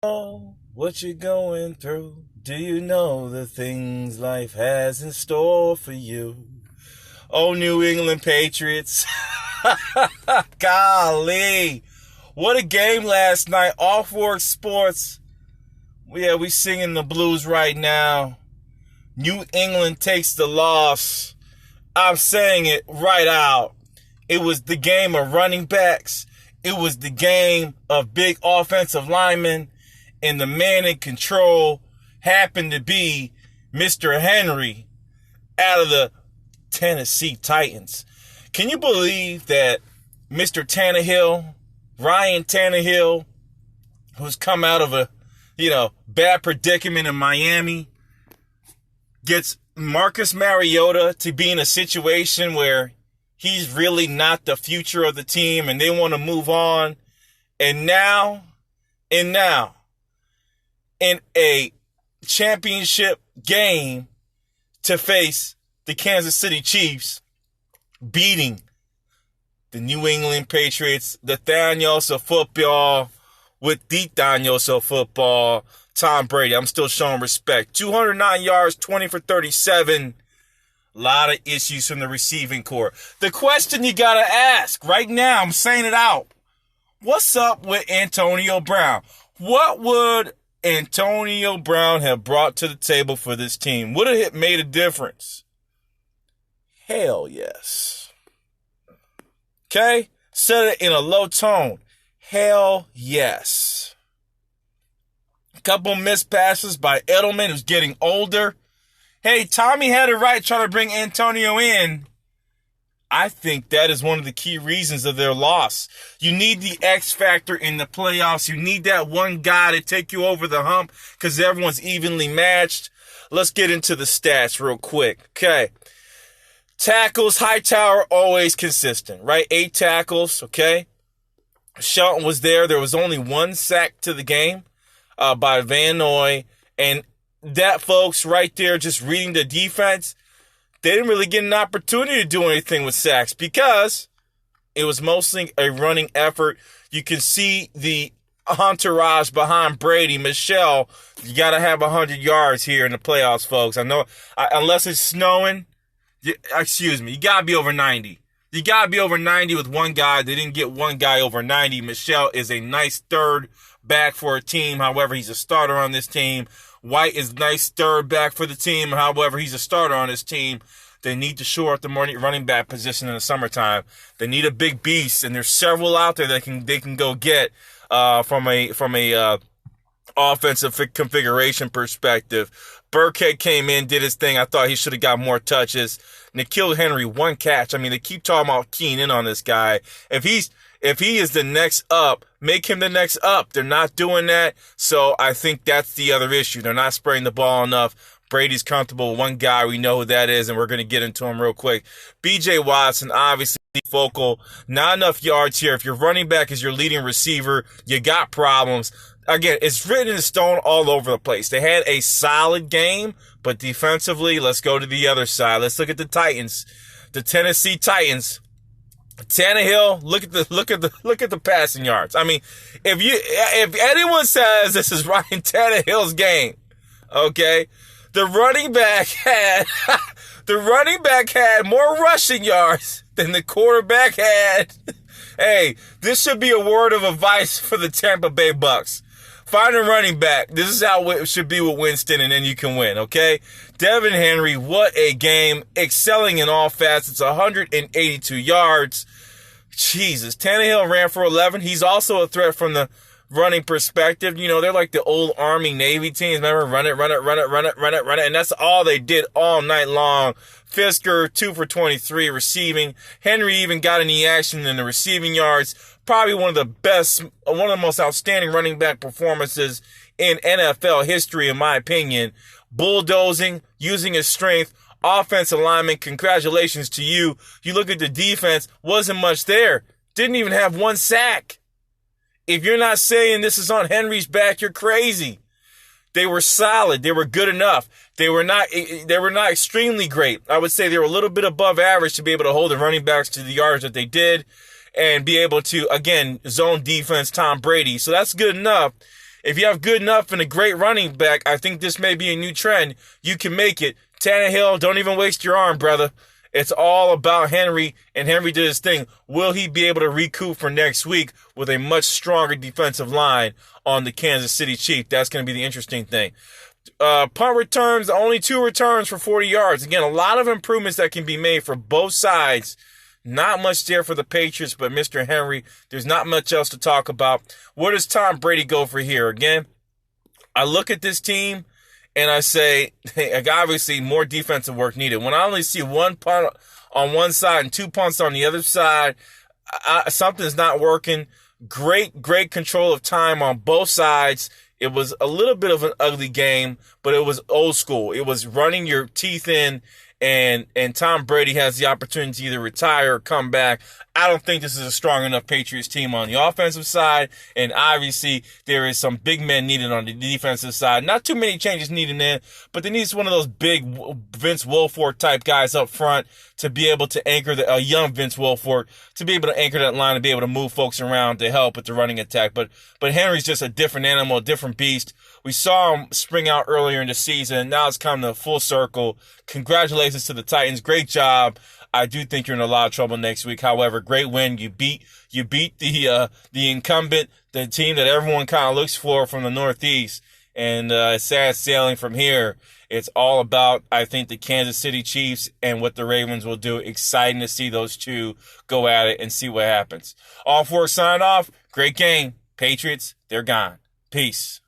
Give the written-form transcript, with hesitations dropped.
know what you're going through? Do you know the things life has in store for you? Oh, New England Patriots. Golly. What a game last night. Off work sports. Yeah, we singing the blues right now. New England takes the loss. I'm saying it right out. It was the game of running backs. It was the game of big offensive linemen. And the man in control happened to be Mr. Henry out of the Tennessee Titans. Can you believe that Mr. Tannehill, Ryan Tannehill, who's come out of a, bad predicament in Miami, gets Marcus Mariota to be in a situation where he's really not the future of the team and they want to move on. And now, in a championship game to face the Kansas City Chiefs, beating the New England Patriots, the Thanos of football, with the Thanos of football, Tom Brady. I'm still showing respect. 209 yards, 20 for 37. A lot of issues from the receiving corps. The question you got to ask right now, I'm saying it out. What's up with Antonio Brown? What would Antonio Brown have brought to the table for this team? Would it have made a difference? Hell yes. Okay? Said it in a low tone. Hell yes. A couple missed passes by Edelman, who's getting older. Hey, Tommy had it right trying to bring Antonio in. I think that is one of the key reasons of their loss. You need the X factor in the playoffs. You need that one guy to take you over the hump because everyone's evenly matched. Let's get into the stats real quick. Okay. Tackles, Hightower, always consistent, right? 8 tackles, okay? Shelton was there. There was only 1 sack to the game by Van Noy. And that, folks, right there, just reading the defense, they didn't really get an opportunity to do anything with sacks because it was mostly a running effort. You can see the entourage behind Brady. Michelle, you got to have 100 yards here in the playoffs, folks. I know, unless it's snowing, you got to be over 90. You got to be over 90 with one guy. They didn't get one guy over 90. Michelle is a nice third back for a team. However, he's a starter on this team. White is nice third back for the team. However, he's a starter on this team. They need to shore up the running back position in the summertime. They need a big beast, and there's several out there that they can go get from a offensive configuration perspective. Burkhead came in, did his thing. I thought he should have got more touches. N'Keal Henry, 1 catch. I mean, they keep talking about keying in on this guy. If he is the next up, make him the next up. They're not doing that, so I think that's the other issue. They're not spraying the ball enough. Brady's comfortable with one guy. We know who that is, and we're going to get into him real quick. B.J. Watson, obviously focal. Not enough yards here. If your running back is your leading receiver, you got problems. Again, it's written in stone all over the place. They had a solid game, but defensively, let's go to the other side. Let's look at the Titans, the Tennessee Titans. Tannehill, look at the passing yards. I mean, if anyone says this is Ryan Tannehill's game, okay, the running back had more rushing yards than the quarterback had. Hey, this should be a word of advice for the Tampa Bay Bucks. Find a running back. This is how it should be with Winston, and then you can win, okay? Devin Henry, what a game. Excelling in all facets, 182 yards. Jesus. Tannehill ran for 11. He's also a threat from the running perspective. You know, they're like the old Army Navy teams. Remember, run it. And that's all they did all night long. Fisker, 2 for 23 receiving. Henry even got any action in the receiving yards. Probably one of the most outstanding running back performances in NFL history, in my opinion. Bulldozing, using his strength. Offensive lineman, congratulations to you. You look at the defense, wasn't much there. Didn't even have 1 sack. If you're not saying this is on Henry's back, you're crazy. They were solid. They were good enough. They were not extremely great. I would say they were a little bit above average to be able to hold the running backs to the yards that they did and be able to, again, zone defense Tom Brady. So that's good enough. If you have good enough and a great running back, I think this may be a new trend. You can make it. Tannehill, don't even waste your arm, brother. It's all about Henry, and Henry did his thing. Will he be able to recoup for next week with a much stronger defensive line on the Kansas City Chiefs? That's going to be the interesting thing. Punt returns, only 2 returns for 40 yards. Again, a lot of improvements that can be made for both sides. Not much there for the Patriots, but Mr. Henry, there's not much else to talk about. Where does Tom Brady go for here? Again, I look at this team and I say, hey, obviously more defensive work needed. When I only see 1 punt on one side and 2 punts on the other side, something's not working. Great control of time on both sides. It was a little bit of an ugly game, but it was old school. It was running your teeth in, and Tom Brady has the opportunity to either retire or come back. I don't think this is a strong enough Patriots team on the offensive side, and obviously there is some big men needed on the defensive side. Not too many changes needed there, but they need one of those big Vince Wilfork type guys up front to be able to anchor a young Vince Wilfork, to be able to anchor that line and be able to move folks around to help with the running attack. But Henry's just a different animal, a different beast. We saw him spring out earlier in the season. Now it's come to full circle. Congratulations to the Titans. Great job. I do think you're in a lot of trouble next week. However, great win. You beat the incumbent, the team that everyone kind of looks for from the Northeast. And sad sailing from here. It's all about, I think, the Kansas City Chiefs and what the Ravens will do. Exciting to see those two go at it and see what happens. All 4 signed off. Great game. Patriots, they're gone. Peace.